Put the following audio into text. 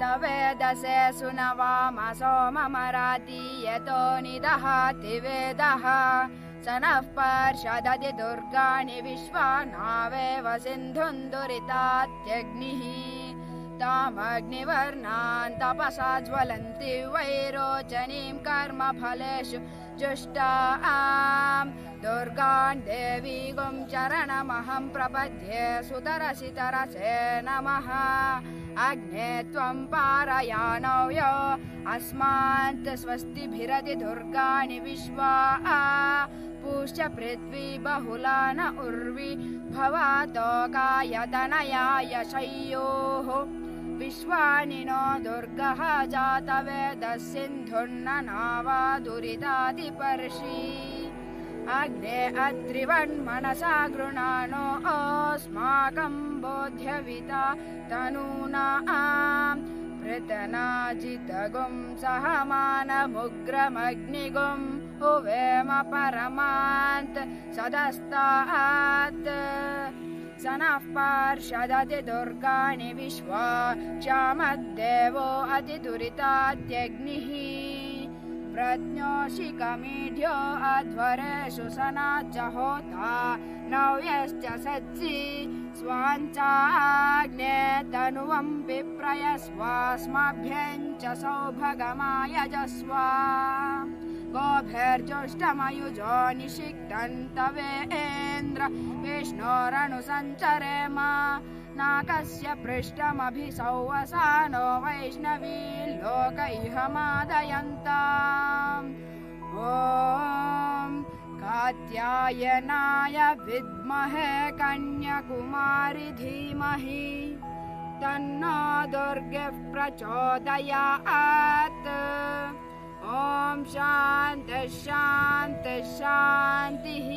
वेदसे सुनवाम सोममराति यतो निदहाति वेदः स नः पर्षदति दुर्गाणि विश्वा नावेव सिन्धुन्दुरितात्यग्निः तामग्निवर्णान् तपसा ज्वलन्ति वैरोचनीं कर्मफलेषु जुष्टाम् दुर्गान् देवीगुं चरणमहं प्रपद्ये सुतरसितरसे नमः अग्ने त्वं पारयानौ यो अस्मान् स्वस्तिभिरति दुर्गाणि विश्वा पूश्च पृथ्वी बहुला न उर्वी भवातोकायतनयाय शय्योः विश्वानि नो दुर्गः जातवेदः सिन्धुर्ननावा दुरितादिपर्षि अग्ने अत्रिवन्मनसा गृणानो अस्माकं बोध्यविता तनूनाम् पृतनाजितगुं सहमानमुग्रमग्निगुं हुवेम परमान्त सदस्तात् स नः पार्षदति दुर्गाणि विश्वा क्षामद्देवो अतिदुरितात्यग्निः प्रज्ञोषिकमीढ्यो अध्वरेषु सनाच्च होता नव्यश्च सत्सि स्वाञ्चाग्ने तनुवं विप्रयस्वास्मभ्यञ्च सौभगमायजस्व गोभिर्जुष्टमयुजो निषिक्तन्तवेन्द्र विष्णोरनुसञ्चरेम नाकस्य पृष्ठमभिसौवसानो वैष्णवी लोक इह मादयन्ताम् ॐ कात्यायनाय विद्महे कन्याकुमारी धीमहि तन्नो दुर्गे प्रचोदयात् ॐ शान्तिः शान्तिः शान्तिः।